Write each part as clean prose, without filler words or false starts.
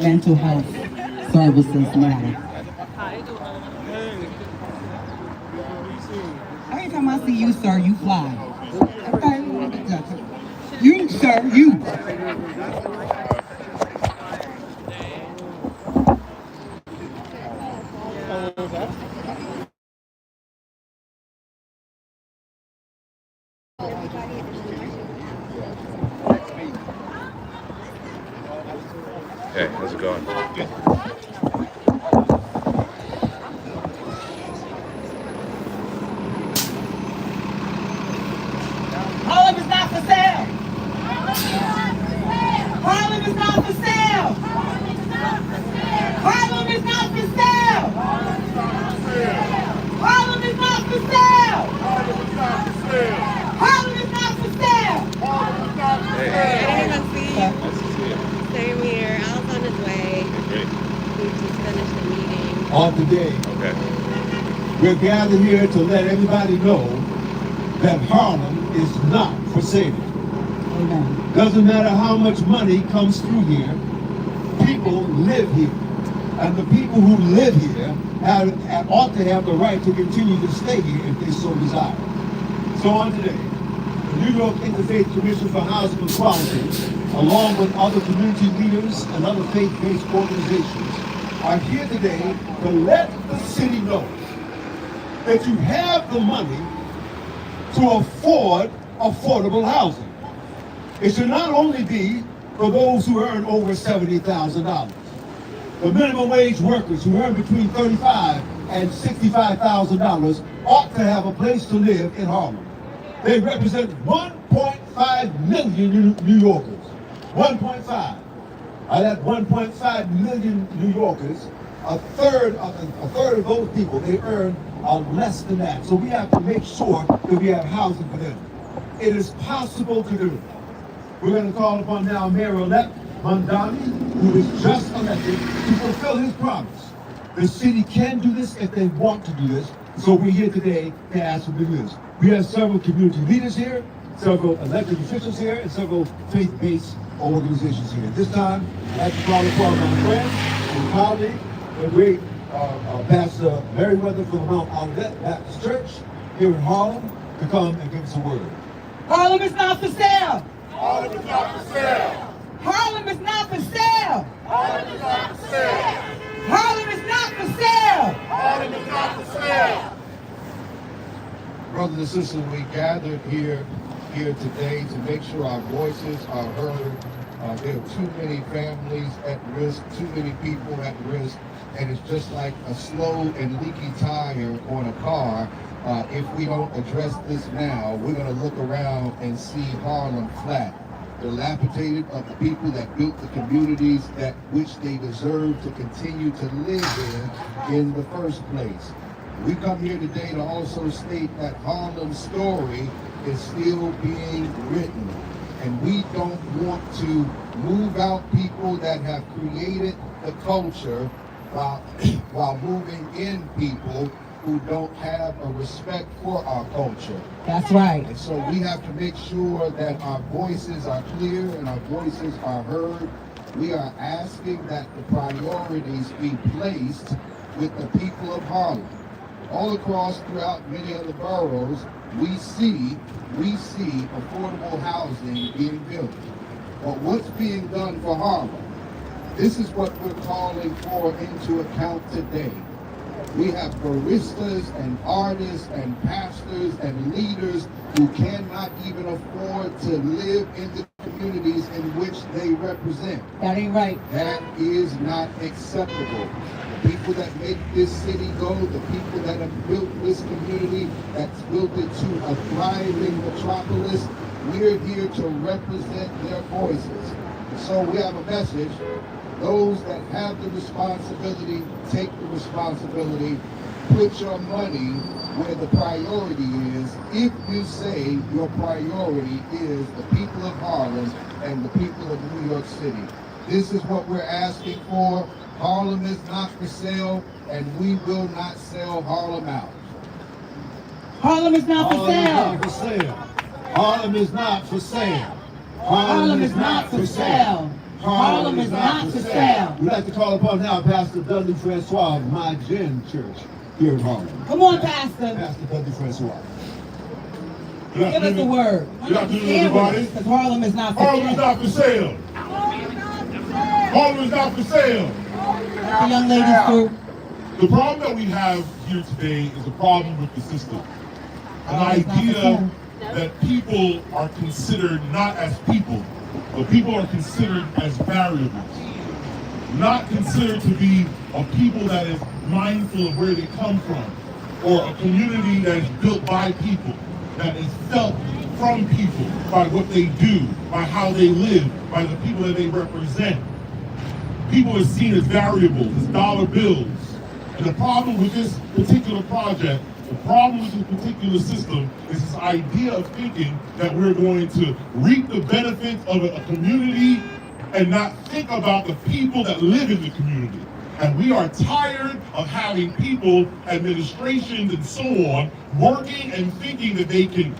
Mental health services matter. Every time I see you, sir, you fly. Okay? You, sir, you. Hey, how's it going? Good. Harlem is not for sale. Harlem is not for sale. Harlem is not for sale. Harlem is not for sale. Harlem is not for sale. Hey, I didn't even see you. nice to see you. Same here. Al's on his way. Okay, great. We just finished the meeting. On today, Okay. we're gathered here to let everybody know that Harlem is not for sale. Amen. Doesn't matter how much money comes through here, people live here. And the people who live here ought to have the right to continue to stay here if they so desire. So on today, the New York Interfaith Commission for Housing Equality, along with other community leaders and other faith-based organizations, are here today to let the city know that you have the money to afford affordable housing. It should not only be for those who earn over $70,000. The minimum wage workers who earn between $35,000 and $65,000 ought to have a place to live in Harlem. They represent 1.5 million New Yorkers. 1.5. Out of that 1.5 million New Yorkers, a third of those people, they earn less than that. So we have to make sure that we have housing for them. It is possible to do. We're going to call upon now Mayor-elect Mondani, who was just elected, to fulfill his promise. The city can do this if they want to do this. So we're here today to ask them to do this. We have several community leaders here, several elected officials here, and several faith-based organizations here. This time, I'd like to call upon my friend and colleague, the great Pastor Merriweather from Mount Olivet Baptist Church here in Harlem, to come and give us a word. Harlem is not for sale. Harlem is not for sale. Harlem is not for sale. Harlem is not for sale. Harlem is not for sale. Harlem is not for sale. Brothers and sisters, we gathered here today to make sure our voices are heard. There are too many families at risk, too many people at risk, and it's just like a slow and leaky tire on a car. If we don't address this now, we're going to look around and see Harlem flat, dilapidated of the people that built the communities that which they deserve to continue to live in the first place. We come here today to also state that Harlem's story is still being written, and we don't want to move out people that have created the culture while moving in people who don't have a respect for our culture. That's right. And so we have to make sure that our voices are clear and our voices are heard. We are asking that the priorities be placed with the people of Harlem. All across throughout many of the boroughs, we see affordable housing being built. But what's being done for Harlem? This is what we're calling for into account today. We have baristas and artists and pastors and leaders who cannot even afford to live in the communities in which they represent. That ain't right. That is not acceptable. The people that make this city go, the people that have built this community, that's built it to a thriving metropolis, we're here to represent their voices. So we have a message. Those that have the responsibility, take the responsibility. Put your money where the priority is. If you say your priority is the people of Harlem and the people of New York City. This is what we're asking for. Harlem is not for sale, and we will not sell Harlem out. Harlem is not for Harlem is sale. not for sale. Harlem is not for sale. Harlem is not for sale. Harlem is not for sale. We'd like to call upon now Pastor Dudley Francois of My Gen Church here in Harlem. Come on, Pastor. Pastor Dudley Francois. Give us the word. Good afternoon, everybody. Because Harlem is not for Harlem is sale. not for sale. Harlem is not for sale. The young ladies through. The problem that we have here today is a problem with the system. An Harlem is not for idea sale. that people are considered not as people, but people are considered as variables. Not considered to be a people that is mindful of where they come from, or a community that is built by people, that is felt from people, by what they do, by how they live, by the people that they represent. People are seen as variables, as dollar bills. And the problem with this particular project, the problem with this particular system is this idea of thinking that we're going to reap the benefits of a community and not think about the people that live in the community. And we are tired of having people, administrations and so on, working and thinking that they can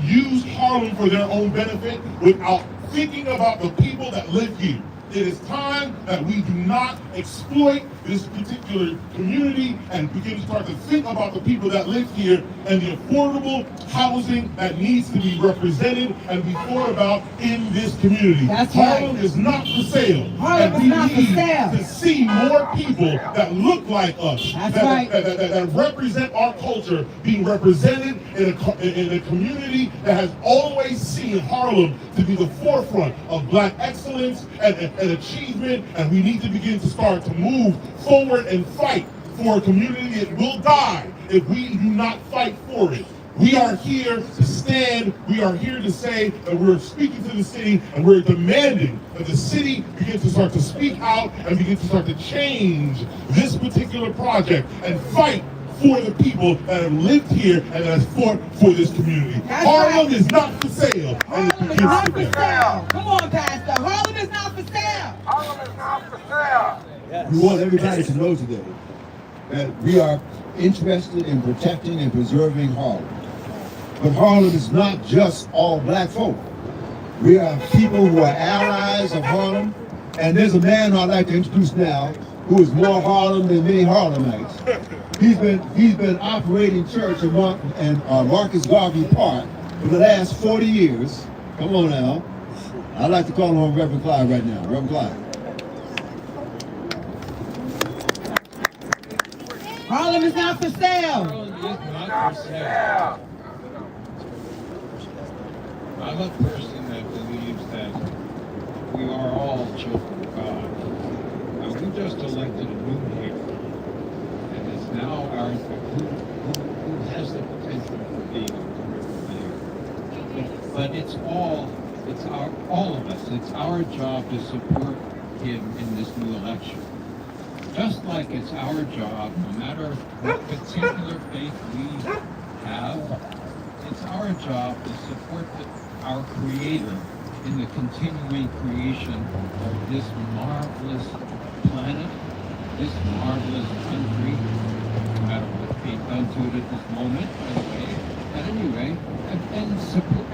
use Harlem for their own benefit without thinking about the people that live here. It is time that we do not exploit this particular community and begin to start to think about the people that live here and the affordable housing that needs to be represented and be thought about in this community. That's Harlem right. is not for sale. Harlem And is not for we sale. need to see more people that look like us, That's that, right. that represent our culture, being represented in a community that has always seen Harlem to be the forefront of Black excellence and achievement, and we need to begin to start to move forward and fight for a community that will die if we do not fight for it. We are here to stand, we are here to say that we're speaking to the city and we're demanding that the city begin to start to speak out and begin to start to change this particular project and fight for the people that have lived here and that have fought for this community. That's Harlem right. is not for sale. and it Harlem is begins not for today. sale. Come on, Pastor. Harlem is not for sale. Harlem is not for sale. We want everybody to know today that we are interested in protecting and preserving Harlem. But Harlem is not just all Black folk. We are people who are allies of Harlem, and there's a man I'd like to introduce now who is more Harlem than many Harlemites. He's been operating church in Marcus Garvey Park for the last 40 years. Come on now. I'd like to call on Reverend Clyde right now. Reverend Clyde. Harlem is not for sale. Not for sale. I'm a person that believes that we are all children of God. We just elected a new mayor, and it's now our who has the potential for being a mayor. But it's all of us. It's our job to support him in this new election. Just like it's our job, no matter what particular faith we have, it's our job to support our Creator in the continuing creation of this marvelous planet, this marvelous country, no matter what's being done to it at this moment, by the way. But anyway,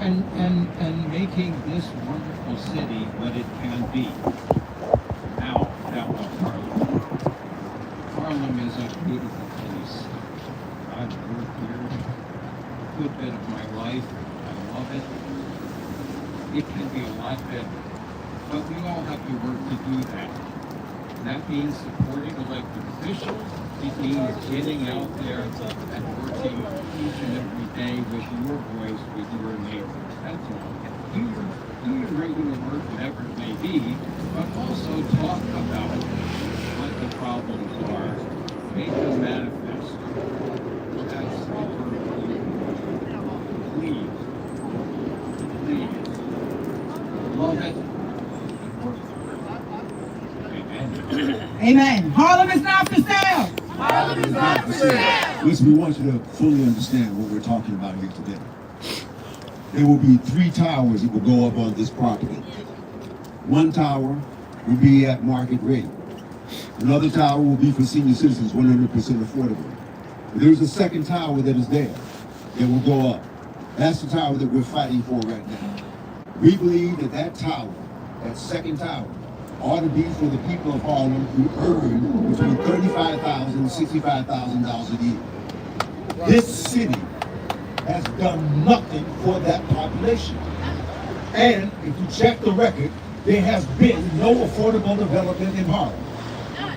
and making this wonderful city what it can be. Now Harlem. Harlem is a beautiful place. I've worked here a good bit of my life. I love it. It can be a lot better. But we all have to work to do that. That means supporting elected officials. It means getting out there and working each and every day with your voice, with your neighbors. That's all. Do your regular work, whatever it may be, but also talk about what the problems are. Make them manifest. That's the Please. Love it. Amen. Harlem is not for sale. Harlem is not for sale. Listen, we want you to fully understand what we're talking about here today. There will be 3 towers that will go up on this property. One tower will be at market rate. Another tower will be for senior citizens, 100% affordable. There's a second tower that is there that will go up. That's the tower that we're fighting for right now. We believe that that tower, that second tower, ought to be for the people of Harlem who earn between $35,000 and $65,000 a year. This city has done nothing for that population. And if you check the record, there has been no affordable development in Harlem.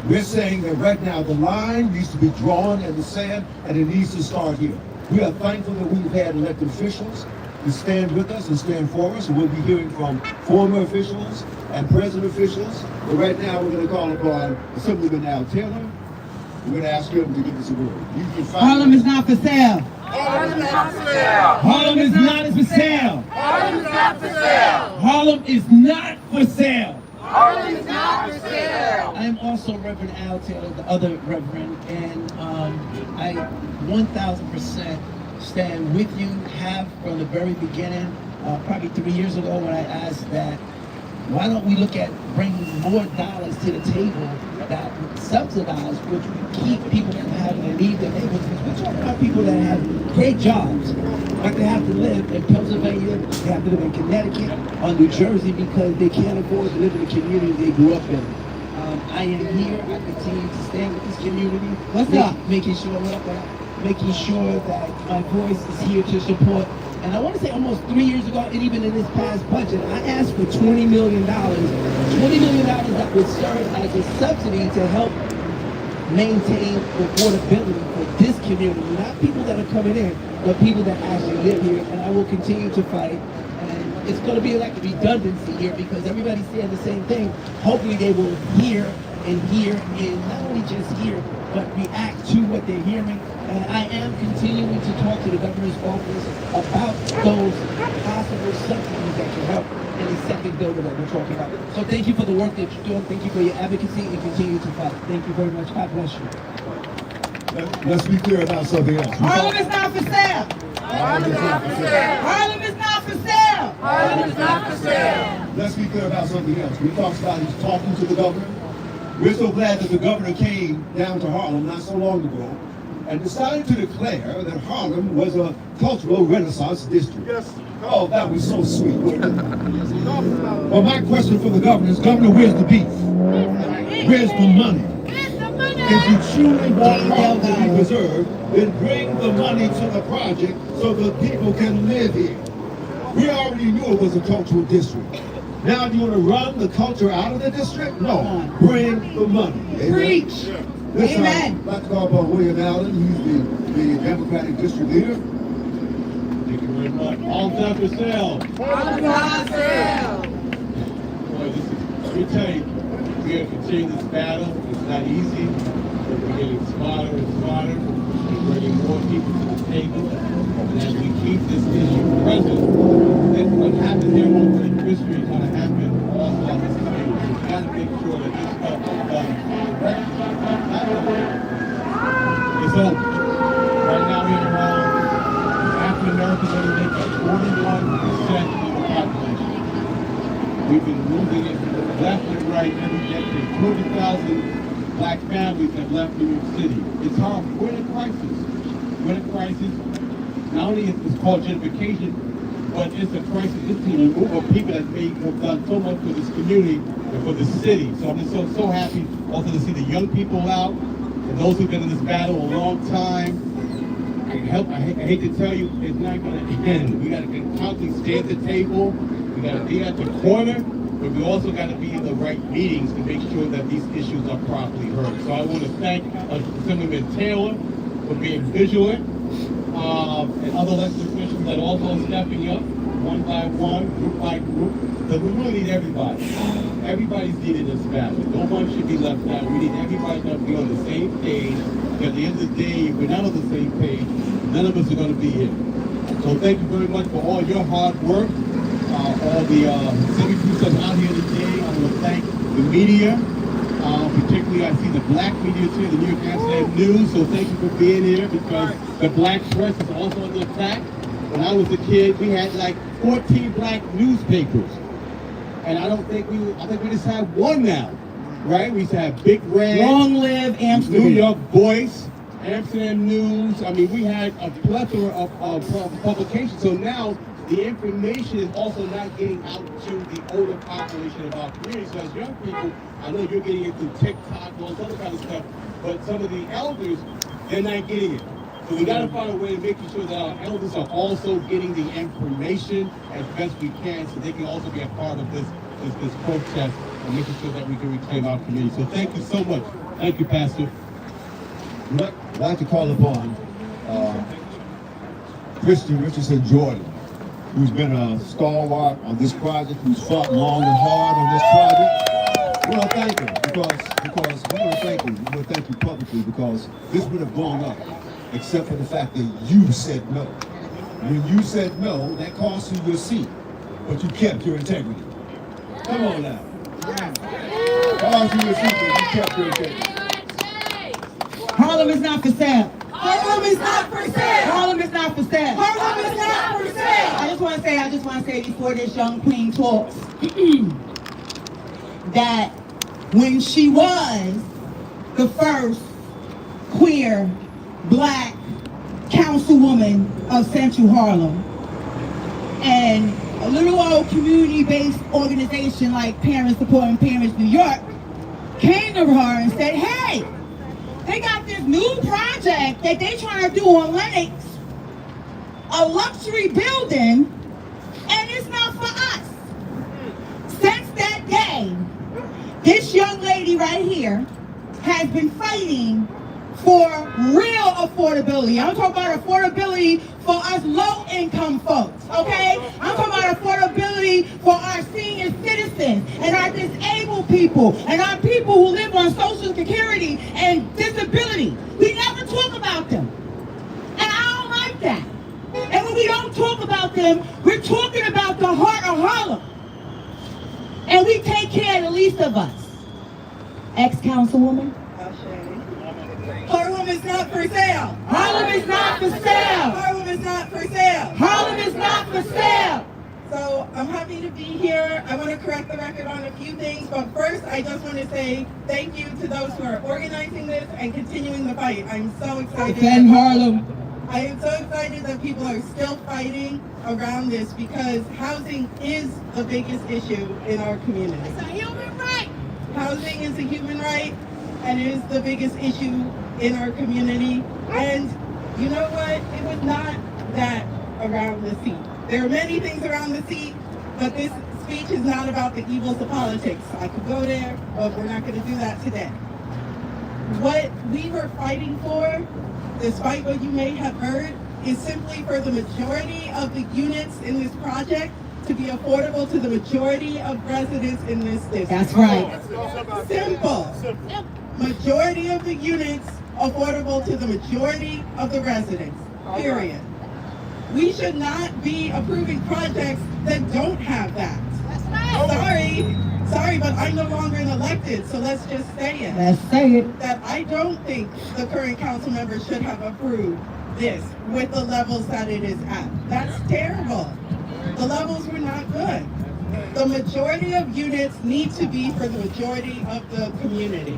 We're saying that right now the line needs to be drawn in the sand and it needs to start here. We are thankful that we've had elected officials to stand with us and stand for us. And we'll be hearing from former officials and present officials. But right now we're going to call upon Assemblyman Al Taylor. We're going to ask him to give us a word. You can find Harlem is not for sale. Harlem is not for sale. Harlem is not for sale. Harlem is not for sale. Harlem is not for sale. Harlem is not for sale. I am also Reverend Al Taylor, the other Reverend, and I 1,000% stand with you, have from the very beginning, probably 3 years ago when I asked that, why don't we look at bringing more dollars to the table that subsidize, which would keep people from having to leave their neighborhoods. Because we're talking about people that have great jobs, but they have to live in Pennsylvania, they have to live in Connecticut or New Jersey because they can't afford to live in the community they grew up in. I am here, I continue to stand with this community. What's up? Making sure that my voice is here to support. And I want to say almost 3 years ago, and even in this past budget, I asked for $20 million. $20 million that would serve as a subsidy to help maintain affordability for this community. Not people that are coming in, but people that actually live here. And I will continue to fight. And it's going to be like a redundancy here because everybody's saying the same thing. Hopefully they will hear and not only just hear, but react to what they're hearing. And I am continuing to talk to the governor's office about those possible subsidies that can help in the second bill that we're talking about. So thank you for the work that you're doing. Thank you for your advocacy and continue to fight. Thank you very much. God bless you. Let's be clear about something else. Harlem is not for sale. Harlem is not for sale. Harlem is not for sale. Harlem is not for sale. Let's be clear about something else. We talked about he's talking to the governor. We're so glad that the governor came down to Harlem not so long ago and decided to declare that Harlem was a cultural renaissance district. Yes. Oh, that was so sweet. Well, my question for the governor is, Governor, where's the beef? Where's the money? If you truly want Harlem to be preserved, then bring the money to the project so the people can live here. We already knew it was a cultural district. Now do you want to run the culture out of the district? No. Bring the money. Amen. Preach. Amen. I'd like to call upon William Allen. He's the Democratic district leader. Thank you very much. All time for sale. Harlem is not for sale. Boy, let me tell you, we have to continue this battle. It's not easy, but we're getting smarter and smarter. We're bringing more people to the table. And as we keep this issue present, then what happens here over in history is going to happen all throughout this community. We've got to make sure that this stuff is done correctly. It's over. Right now here in Harlem, African Americans only make up 41% of the population. We've been moving it left and right every decade. 200,000 black families have left New York City. It's horrible. We're in a crisis. We're in a crisis. Not only is it called gentrification, but it's a crisis. It's the removal of people that have done so much for this community and for the city. So I'm just so happy also to see the young people out and those who've been in this battle a long time. I hate to tell you, it's not going to end. We got to constantly stay at the table. We got to be at the corner, but we also got to be in the right meetings to make sure that these issues are properly heard. So I want to thank Assemblyman Taylor for being vigilant, and other elected officials that are also stepping up one by one, group by group. But we really need everybody. Everybody's needed in this battle. No one should be left out. We need everybody to be on the same page. At the end of the day, if we're not on the same page, none of us are going to be here. So thank you very much for all your hard work. All the civic groups that are out here today. I want to thank the media. Particularly, I see the black media too, the New York Amsterdam News. So thank you for being here because the black press is also under attack. When I was a kid, we had like 14 black newspapers, and I think we just have one now, right? We used to have Big Red, Long live Amsterdam. New York Voice, Amsterdam News. I mean, we had a plethora of publications. So now the information is also not getting out to the older population of our community. So as young people, I know you're getting it through TikTok and all this other kind of stuff, but some of the elders, they're not getting it. So we got to find a way of making sure that our elders are also getting the information as best we can, so they can also be a part of this protest and making sure that we can reclaim our community. So thank you so much. Thank you, Pastor. I'd like to call upon Christian Richardson Jordan, who's been a stalwart on this project, who's fought long and hard on this project. We want to thank him because we want to thank him. We want to thank you publicly because this would have gone up, except for the fact that you said no. When you said no, that cost you your seat, but you kept your integrity. Come on now. Cost you your seat, but you kept your integrity. Harlem is not for sale. Harlem is not for sale. Harlem is not for sale. Harlem is not for sale. I just want to say before this young queen talks that when she was the first queer black councilwoman of Central Harlem, and a little old community-based organization like Parents Supporting Parents New York came to her and said, hey, they got this new project that they trying to do on Lenox, a luxury building, and it's not for us. Since that day, this young lady right here has been fighting for real affordability. I'm talking about affordability for us low-income folks, okay? I'm talking about affordability for our senior citizens and our disabled people and our people who live on Social Security and disability. We never talk about them. And I don't like that. And when we don't talk about them, we're talking about the heart of Harlem. And we take care of the least of us. Ex-councilwoman? Harlem is not for sale. Harlem is not for sale. Harlem is not for sale. Harlem is not for sale. So I'm happy to be here. I want to correct the record on a few things, but first I just want to say thank you to those who are organizing this and continuing the fight. I'm so excited. Defend Harlem. I am so excited that people are still fighting around this because housing is the biggest issue in our community. It's a human right. Housing is a human right and is the biggest issue in our community. And you know what? It was not that around the seat. There are many things around the seat, but this speech is not about the evils of politics. I could go there, but we're not going to do that today. What we were fighting for, despite what you may have heard, is simply for the majority of the units in this project to be affordable to the majority of residents in this district. That's right. Simple. Majority of the units affordable to the majority of the residents, period. We should not be approving projects that don't have that. Sorry, but I'm no longer an elected, so let's just say it. Let's say it. That I don't think the current council members should have approved this with the levels that it is at. That's terrible. The levels were not good. The majority of units need to be for the majority of the community.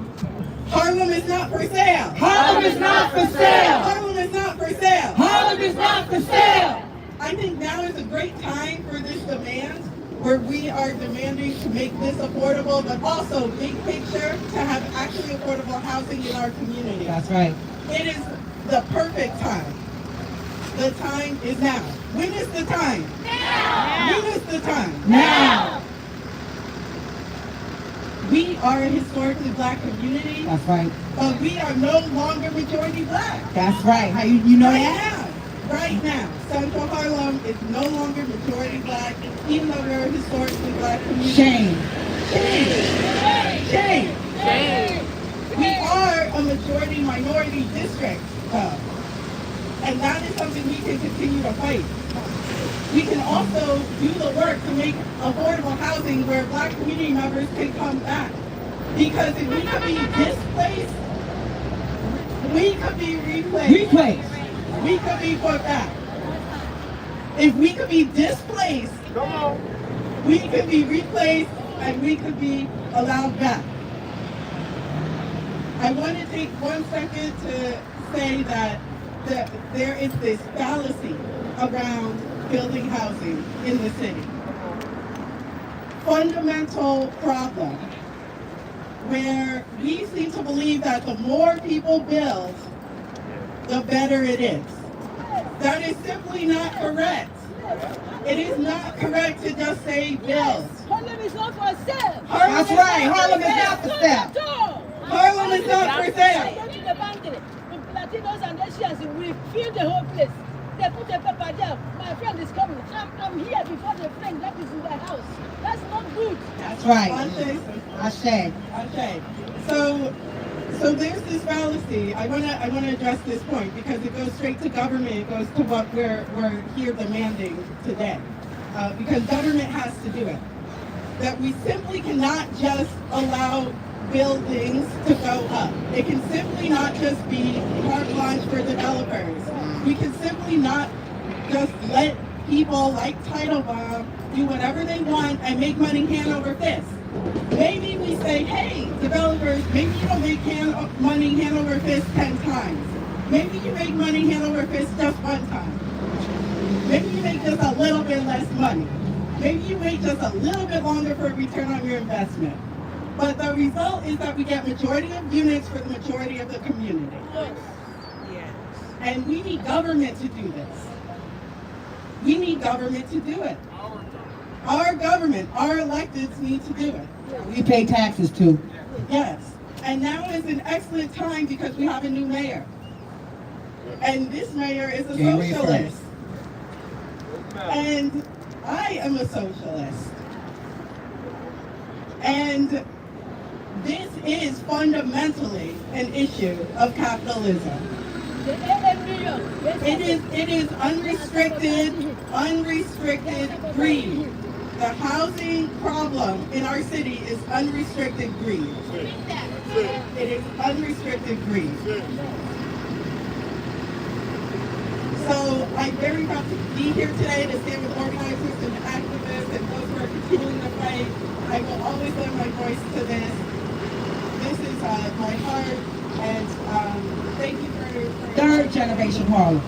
Harlem is not for sale. Harlem is not for sale. Harlem is not for sale. Harlem is not for sale. I think now is a great time for this demand, where we are demanding to make this affordable, but also big picture to have actually affordable housing in our community. That's right. It is the perfect time. The time is now. When is the time? Now. When is the time? Now. We are a historically black community, That's right. but we are no longer majority black. That's right. How you know Right that? now, right now, Central Harlem is no longer majority black, even though we're a historically black community. Shame. Shame. We are a majority minority district, though. And that is something we can continue to fight. We can also do the work to make affordable housing where black community members can come back. Because if we could be displaced, we could be replaced. We could be put back. If we could be displaced, we could be replaced and we could be allowed back. I want to take 1 second to say that there is this fallacy around building housing in the city. Fundamental problem where we seem to believe that the more people build, the better it is. That is simply not correct. It is not correct to just say build. Harlem is not for sale. That's right. Harlem is not for sale. Harlem is not for sale. Go to the bank, the Latinos and Asians will fill the whole place. They put a paper down. My friend is coming. I'm here before the friend that is in the house. That's not good. That's right. I said. Okay. So there's this fallacy. I wanna address this point because it goes straight to government. It goes to what we're here demanding today. Because government has to do it. That we simply cannot just allow buildings to go up. It can simply not just be carte blanche for developers. We can simply not just let people like Teitelbaum do whatever they want and make money hand over fist. Maybe we say, hey, developers, maybe you don't make money hand over fist 10 times. Maybe you make money hand over fist just one time. Maybe you make just a little bit less money. Maybe you wait just a little bit longer for a return on your investment. But the result is that we get majority of units for the majority of the community. Yes. And we need government to do this. We need government to do it. Our government, our electeds need to do it. We pay taxes too. Yes. And now is an excellent time because we have a new mayor. And this mayor is a socialist. And I am a socialist. And this is fundamentally an issue of capitalism. It is unrestricted greed. The housing problem in our city is unrestricted greed. It is unrestricted greed. So I'm very proud to be here today to stand with organizers and activists and those who are continuing to fight. I will always lend my voice to this. This is my heart, and thank you for Third generation Harlem.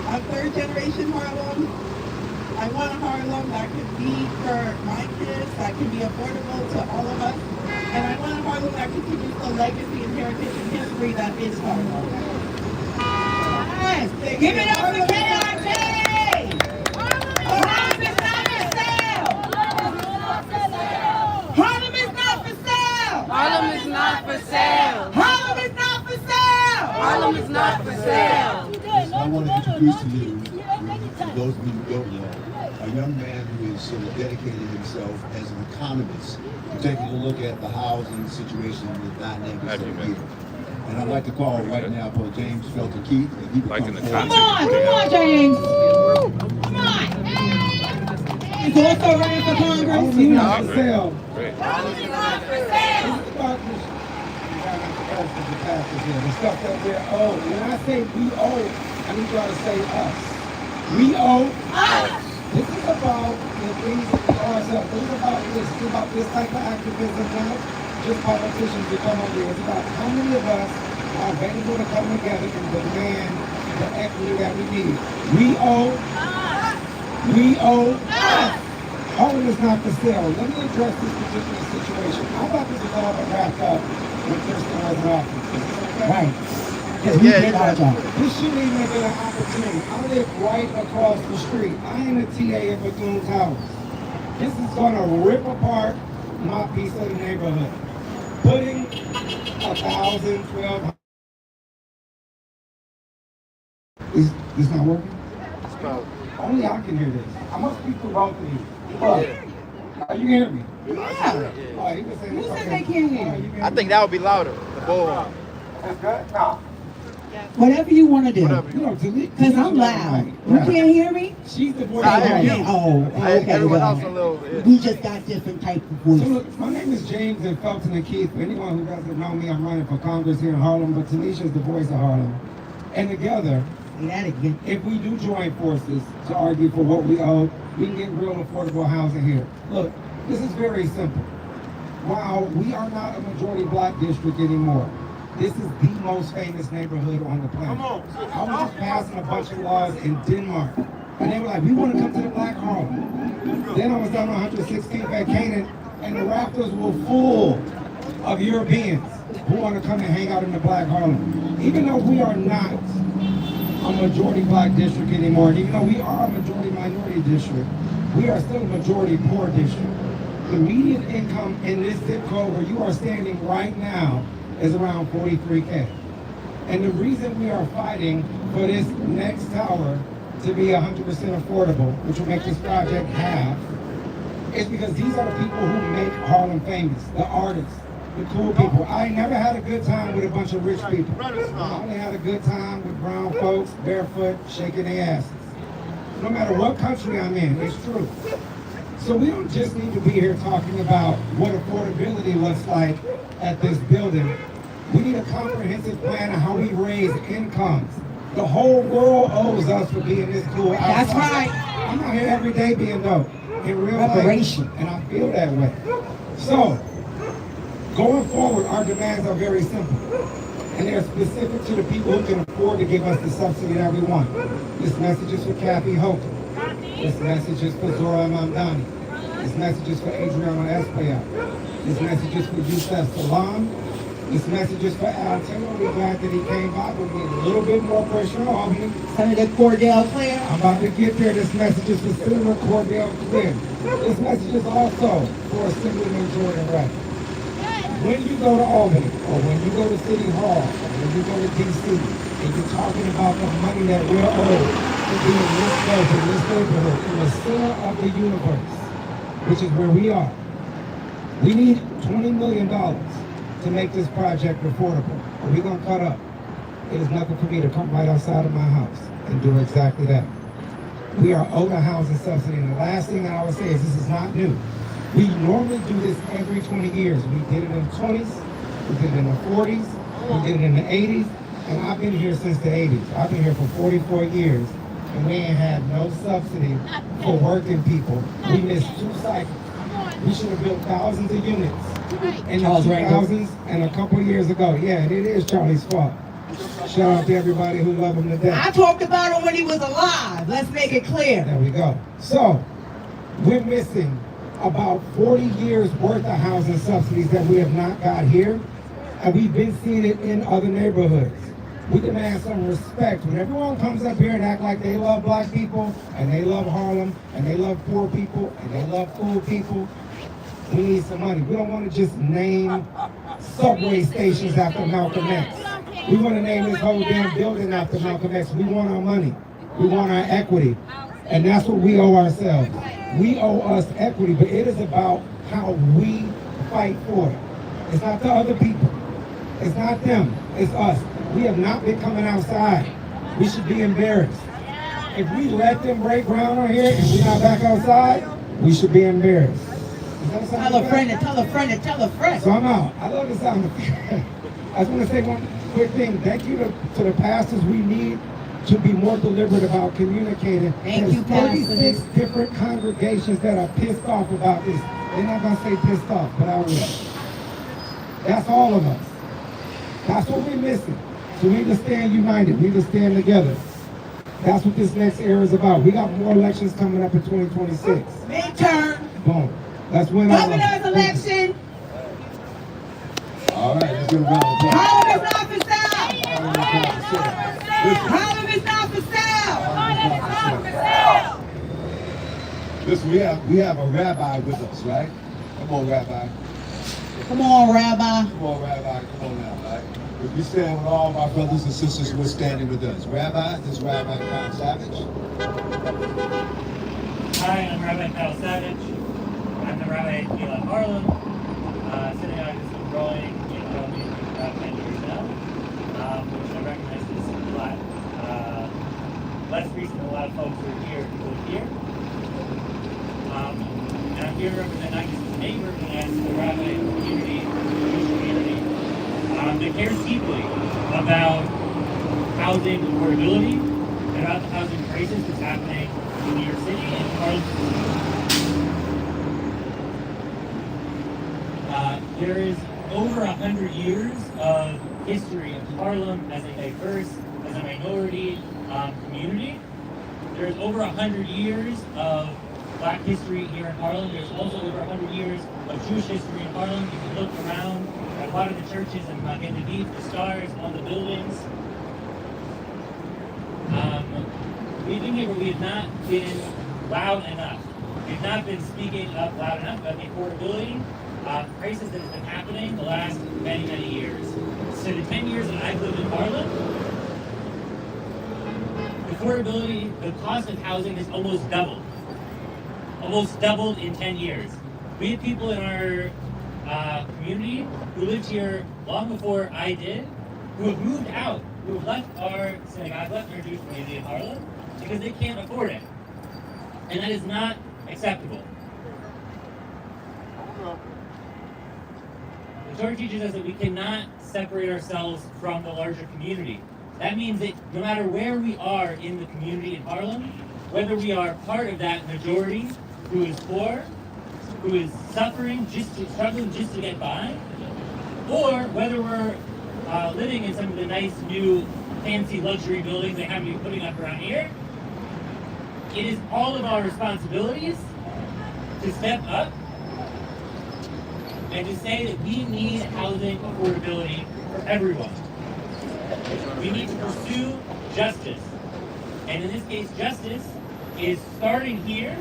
I'm third generation Harlem. I want a Harlem that could be for my kids, that can be affordable to all of us. And I want a Harlem that continues the legacy and heritage and history that is Harlem. Yes. Give it up for KRT! Harlem is not for sale! Harlem is not for sale! Harlem is not for sale. Harlem is not for sale! Harlem is not for sale. I want to introduce to you, for those of you who don't know, a young man who is sort of dedicated himself as an economist to taking a look at the housing situation and the dynamics that are here. And I'd like to call right now for James Felton Keith. If he Like in the Come on, James! Come on! He's also running for Congress. Harlem is not for sale. Great. Harlem is not for sale. The stuff that we're owed. When I say we owe, I need y'all to say us. We owe us. This is about the things that we owe ourselves. This is about this. It's about this type of activism, not just politicians to come over here. It's about how many of us are available to come together and demand the equity that we need. We owe us. We owe us. Harlem is not for sale. Let me address this particular situation. I thought this was all wrapped up when Kirsten was in office. Right. Because we did our job. This shouldn't even have been an opportunity. I live right across the street. I am the TA at Bethune Towers. This is going to rip apart my piece of the neighborhood. Putting 1,000, 1,200. Is this not working? Only I can hear this. I must speak for both of you. Are you hearing me? Yeah. Oh, he was saying, Who said okay. they can't hear? Oh, you can I think that would be louder. The bull. That's good? No. Whatever you want to do. You know, Because I'm loud. You can't hear me? She's the voice I of hear Harlem. you. Oh, okay. Everyone well, else a little. Yeah. We just got different type of So voices. look, my name is James and Felton and Keith. For anyone who doesn't know me, I'm running for Congress here in Harlem, but Tanisha is the voice of Harlem. And together, Say that again. if we do join forces to argue for what we owe, we can get real affordable housing here. Look, this is very simple. While we are not a majority black district anymore, This is the most famous neighborhood on the planet. I was just passing a bunch of laws in Denmark, and they were like, we want to come to the Black Harlem. Then I was down on 116th at Canaan, and the rafters were full of Europeans who want to come and hang out in the Black Harlem. Even though we are not a majority black district anymore, and even though we are a majority minority district, we are still a majority poor district. The median income in this zip code where you are standing right now is around 43K. And the reason we are fighting for this next tower to be 100% affordable, which will make this project half, is because these are the people who make Harlem famous, the artists, the cool people. I ain't never had a good time with a bunch of rich people. I only had a good time with brown folks, barefoot, shaking their asses. No matter what country I'm in, it's true. So we don't just need to be here talking about what affordability looks like at this building. We need a comprehensive plan of how we raise incomes. The whole world owes us for being this cool outside. That's right. I'm out here every day being dope in real life, and I feel that way. So, going forward, our demands are very simple. And they're specific to the people who can afford to give us the subsidy that we want. This message is for Kathy Hogan. This message is for Zora Mamdani. This message is for Adriana Espaillat. This message is for Yusef Salam. This message is for Al Taylor. We're glad that he came by, but we need a little bit more pressure on Albany. Senator Cordell Clear. I'm about to get there. This message is for Senator Cordell Clear. This message is also for Assemblyman Jordan Wright. When you go to Albany, or when you go to City Hall, or when you go to D.C., and you're talking about the money that we're owed to be in this place, in this neighborhood, in the center of the universe, which is where we are, we need $20 million to make this project affordable. Are we going to cut up? It is nothing for me to come right outside of my house and do exactly that. We are owed a housing subsidy, and the last thing that I would say is this is not new. We normally do this every 20 years. We did it in the 20s, we did it in the 40s, we did it in the 80s, and I've been here since the 80s. I've been here for 44 years, and we ain't had no subsidy for working people. We missed 2 cycles. We should have built thousands of units in the 2000s and a couple years ago. Yeah, and it is Charlie's fault. Shout out to everybody who love him to death. I talked about him when he was alive. Let's make it clear. There we go. So, we're missing about 40 years worth of housing subsidies that we have not got here, and we've been seeing it in other neighborhoods. We demand some respect. When everyone comes up here and act like they love black people, and they love Harlem, and they love poor people, and they love cool people, we need some money. We don't want to just name subway stations after Malcolm X. We want to name this whole damn building after Malcolm X. We want our money. We want our equity. And that's what we owe ourselves. We owe us equity, but it is about how we fight for it. It's not the other people. It's not them. It's us. We have not been coming outside. We should be embarrassed. If we let them break ground on here and we're not back outside, we should be embarrassed. Tell a friend to tell a friend to tell a friend. So I'm out. I love the sound of I just want to say one quick thing. Thank you to the pastors. We need to be more deliberate about communicating. Thank you, There's 36 pastors. different congregations that are pissed off about this. They're not going to say pissed off, but I will. That's all of us. That's what we're missing. So we need to stand united. We need to stand together. That's what this next era is about. We got more elections coming up in 2026. Midterm. Boom. That's when Governor's election. All right, let's give a round of applause. Harlem is not for sale. Harlem is not for sale. Harlem is not for sale. Listen, we have a rabbi with us, right? Come on, rabbi. Come on, Rabbi. Come on, rabbi. Come on now, right? If we stand with all of our brothers and sisters who are standing with us. Rabbi, this is Rabbi Kyle Savage. Hi, I'm Rabbi Kyle Savage. I'm the rabbi at Gila Harlem. Synagogue has been growing in Albany for about 10 years now, which I recognize is a lot less recent than a lot of folks who are here who live here. And I'm here to represent not just the neighbor, but as the rabbi of the community, the Jewish community, that cares deeply about housing affordability and about the housing crisis that's happening in New York City and Harlem. There is over 100 years of history of Harlem as a diverse, as a minority community. There's over 100 years of Black history here in Harlem. There's also over 100 years of Jewish history in Harlem. You can look around at a lot of the churches and get beneath the stars on the buildings. We've been here, but we have not been loud enough. We've not been speaking up loud enough about the affordability crisis that has been happening the last many, many years. So the 10 years that I've lived in Harlem, affordability, the cost of housing has almost doubled. Almost doubled in 10 years. We have people in our community who lived here long before I did, who have moved out, who have left our synagogue, left our Jewish community in Harlem, because they can't afford it. And that is not acceptable. The Torah teaches us that we cannot separate ourselves from the larger community. That means that no matter where we are in the community in Harlem, whether we are part of that majority who is poor, who is suffering, struggling just to get by, or whether we're living in some of the nice new fancy luxury buildings they happen to be putting up around here, it is all of our responsibilities to step up and to say that we need housing affordability for everyone. We need to pursue justice. And in this case, justice is starting here,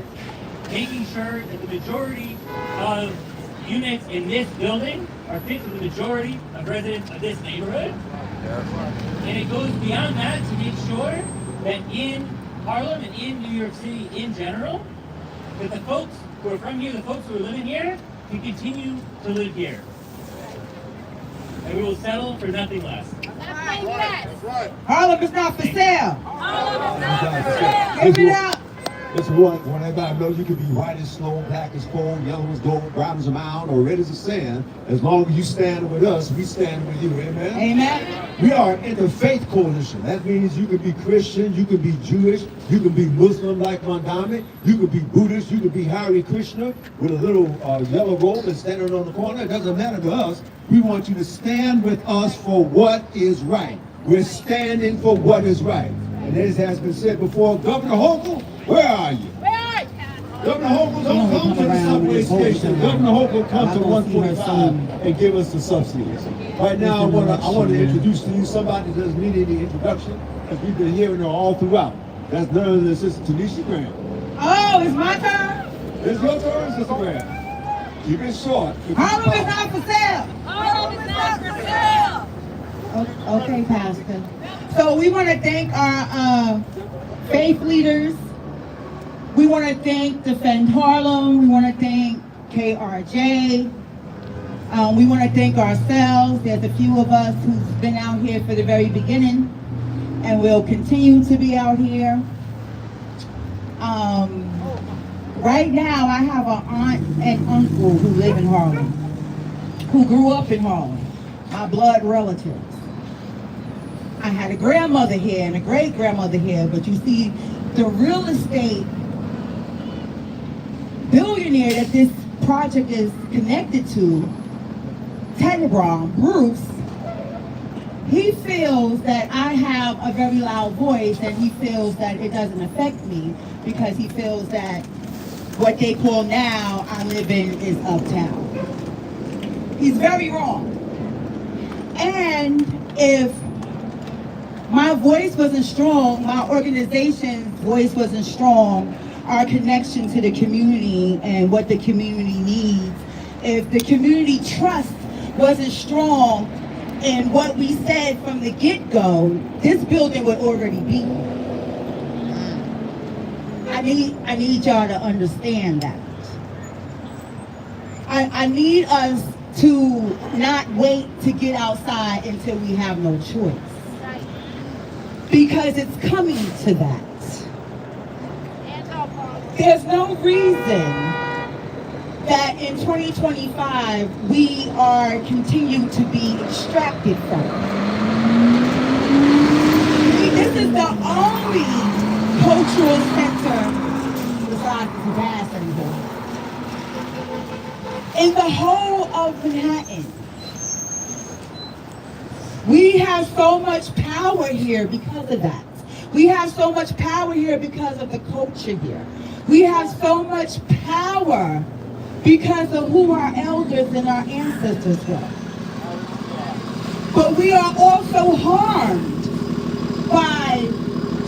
making sure that the majority of units in this building are fit to the majority of residents of this neighborhood. And it goes beyond that to make sure that in Harlem and in New York City in general, that the folks who are from here, the folks who are living here, can continue to live here. And we will settle for nothing less. That's right. Harlem is not for sale. Harlem is not for sale. Give it up. Just want everybody to know you can be white as snow, black as coal, yellow as gold, brown as a mound, or red as a sand. As long as you stand with us, we stand with you. Amen? Amen. We are an interfaith coalition. That means you can be Christian, you can be Jewish, you can be Muslim like Mandami, you can be Buddhist, you can be Hare Krishna with a little yellow robe and standing on the corner. It doesn't matter to us. We want you to stand with us for what is right. We're standing for what is right. And as has been said before, Governor Hochul, where are you? Governor Hochul, don't come to the subway station. Governor Hochul, come to 145 and give us the subsidies. Right now, I want to introduce to you somebody that doesn't need any introduction, because we've been hearing her all throughout. That's none other than Sister Tanisha Graham. Oh, it's my turn? It's your turn, Sister Graham. Keep it short. Harlem is not for sale. Harlem is not for sale. Okay, Pastor. So we want to thank our faith leaders. We want to thank Defend Harlem. We want to thank KRJ. We want to thank ourselves. There's a few of us who's been out here for the very beginning and will continue to be out here. Right now, I have an aunt and uncle who live in Harlem, who grew up in Harlem, my blood relatives. I had a grandmother here and a great-grandmother here, but you see, the real estate billionaire that this project is connected to, Tenenbaum, Bruce, he feels that I have a very loud voice, and he feels that it doesn't affect me because he feels that what they call now I live in is uptown. He's very wrong. And if my voice wasn't strong, my organization's voice wasn't strong, our connection to the community and what the community needs, if the community trust wasn't strong in what we said from the get-go, this building would already be. I need y'all to understand that. I need us to not wait to get outside until we have no choice. Because it's coming to that. There's no reason that in 2025 we are continuing to be extracted from. This is the only cultural center besides the Bass anymore in the whole of Manhattan. We have so much power here because of that. We have so much power here because of the culture here. We have so much power because of who our elders and our ancestors were. But we are also harmed by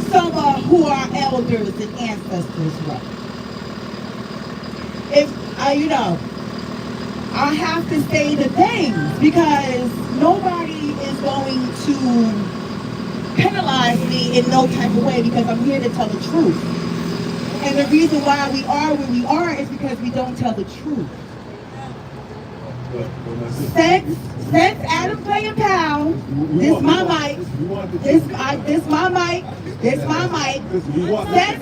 some of who our elders and ancestors were. If I have to say the things because nobody is going to penalize me in no type of way because I'm here to tell the truth. And the reason why we are where we are is because we don't tell the truth. Since Adam Clay and Powell, this my mic. This my mic. Since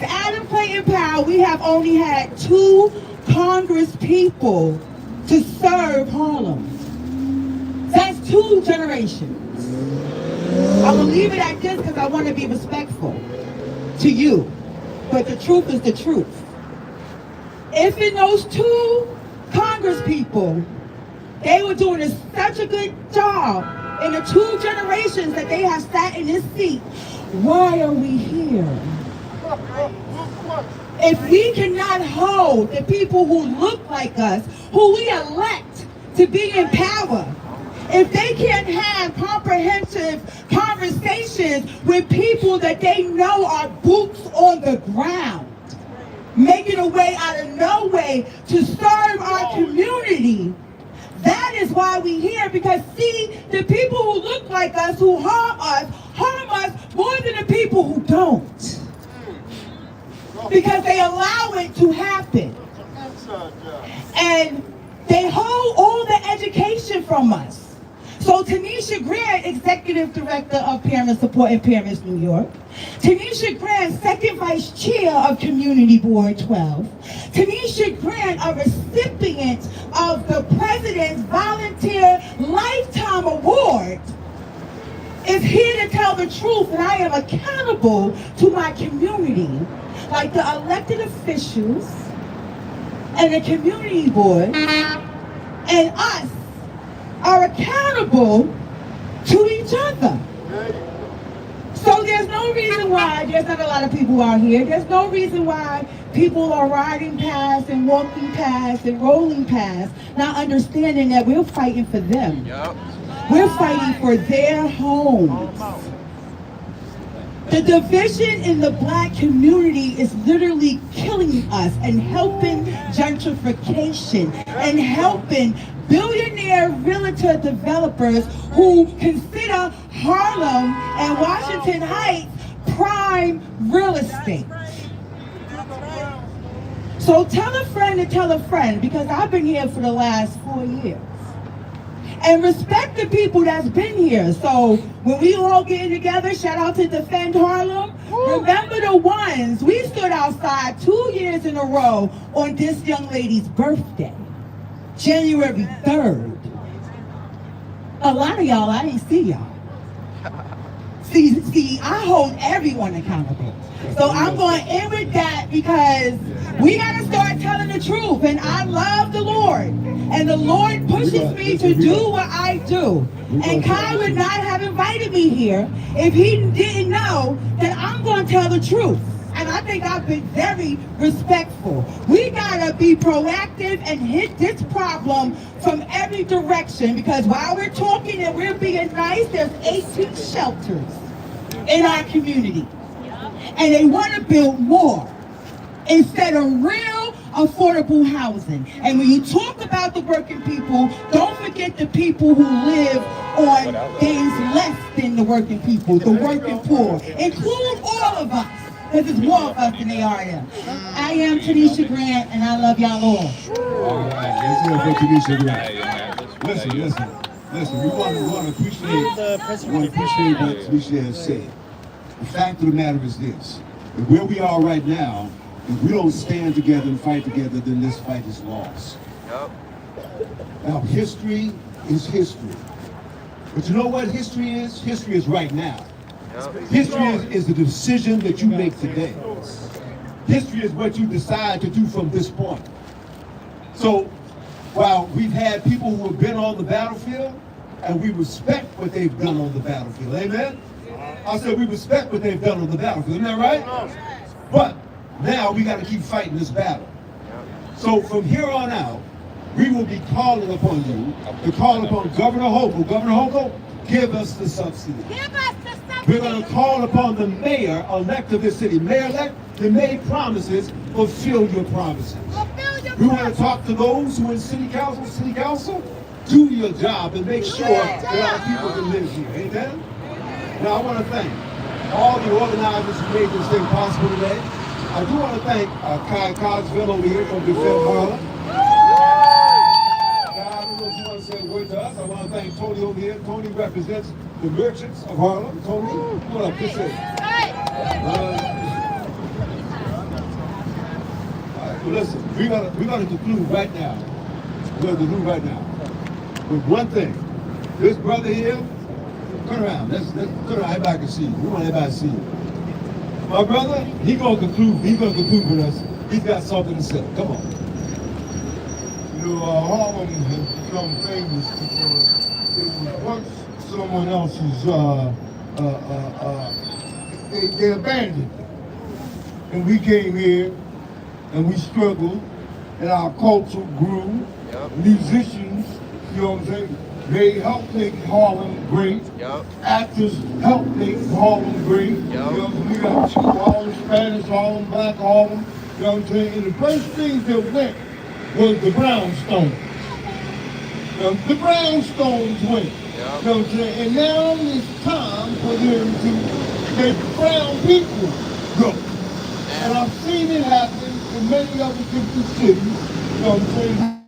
Adam Clay and Powell, we have only had 2 Congress people to serve Harlem. That's 2 generations. I'm gonna leave it at this because I want to be respectful to you. But the truth is the truth. If in those 2 Congress people, they were doing such a good job in the 2 generations that they have sat in this seat, why are we here? If we cannot hold the people who look like us, who we elect to be in power, if they can't have comprehensive conversations with people that they know are boots on the ground, making a way out of no way to serve our community, that is why we here. Because see, the people who look like us, who harm us more than the people who don't. Because they allow it to happen. And they hold all the education from us. So Tanisha Grant, Executive Director of Parent Support in Parents New York. Tanisha Grant, Second Vice Chair of Community Board 12. Tanisha Grant, a recipient of the President's Volunteer Lifetime Award, is here to tell the truth, and I am accountable to my community. Like the elected officials and the community board and us are accountable to each other. So there's no reason why there's not a lot of people out here. There's no reason why people are riding past and walking past and rolling past, not understanding that we're fighting for them. We're fighting for their homes. The division in the Black community is literally killing us and helping gentrification and helping billionaire realtor developers who consider Harlem and Washington Heights prime real estate. So tell a friend to tell a friend, because I've been here for the last 4 years. And respect the people that's been here. So when we all getting together, shout out to Defend Harlem. Remember the ones, we stood outside 2 years in a row on this young lady's birthday, January 3rd. A lot of y'all, I didn't see y'all. See, I hold everyone accountable. So I'm going in with that because we got to start telling the truth. And I love the Lord. And the Lord pushes me to do what I do. And Kai would not have invited me here if he didn't know that I'm going to tell the truth. And I think I've been very respectful. We got to be proactive and hit this problem from every direction, because while we're talking and we're being nice, there's 18 shelters in our community. And they want to build more instead of real affordable housing. And when you talk about the working people, don't forget the people who live on things less than the working people, the working poor. Include all of us, because there's more of us than they are them. I am Tanisha Grant, and I love y'all all. All right, let's hear for Tanisha Grant. Listen, we want to appreciate what Tanisha has said. The fact of the matter is this: that where we are right now, if we don't stand together and fight together, then this fight is lost. Now, history is history. But you know what history is? History is right now. History is the decision that you make today. History is what you decide to do from this point. So, while we've had people who have been on the battlefield, and we respect what they've done on the battlefield. Amen? I said we respect what they've done on the battlefield. Isn't that right? But now we got to keep fighting this battle. So from here on out, we will be calling upon you to call upon Governor Hochul. Governor Hochul, give us the subsidy. Give us the subsidy. We're going to call upon the mayor-elect of this city. Mayor-elect, you made promises, fulfill your promises. Fulfill your We want to talk to those who are in city council. City council, do your job and make sure that our people can live here. Amen? Now I want to thank all the organizers who made this thing possible today. I do want to thank Kai Cogsville over here from Defend Harlem. I don't know if you want to say a word to us. I want to thank Tony over here. Tony represents the merchants of Harlem. Tony, come on up, just say. Well, listen, we're gonna conclude right now. We're gonna conclude right now with one thing. This brother here, turn around. Let's turn around. Everybody can see you. We want everybody to see you. My brother, he's gonna conclude with us. He's got something to say. Come on. You know, Harlem has become famous because it was once someone else's, they abandoned it. And we came here and we struggled and our culture grew. Musicians, you know what I'm saying? They helped make Harlem great. Actors helped make Harlem great. You know, we got two Harlem, Spanish Harlem, Black Harlem. You know what I'm saying? And the first thing that went was the brownstones. The brownstones went. You know what I'm saying? And now it's time for them to make brown people go. And I've seen it happen in many other different cities. You know what I'm saying?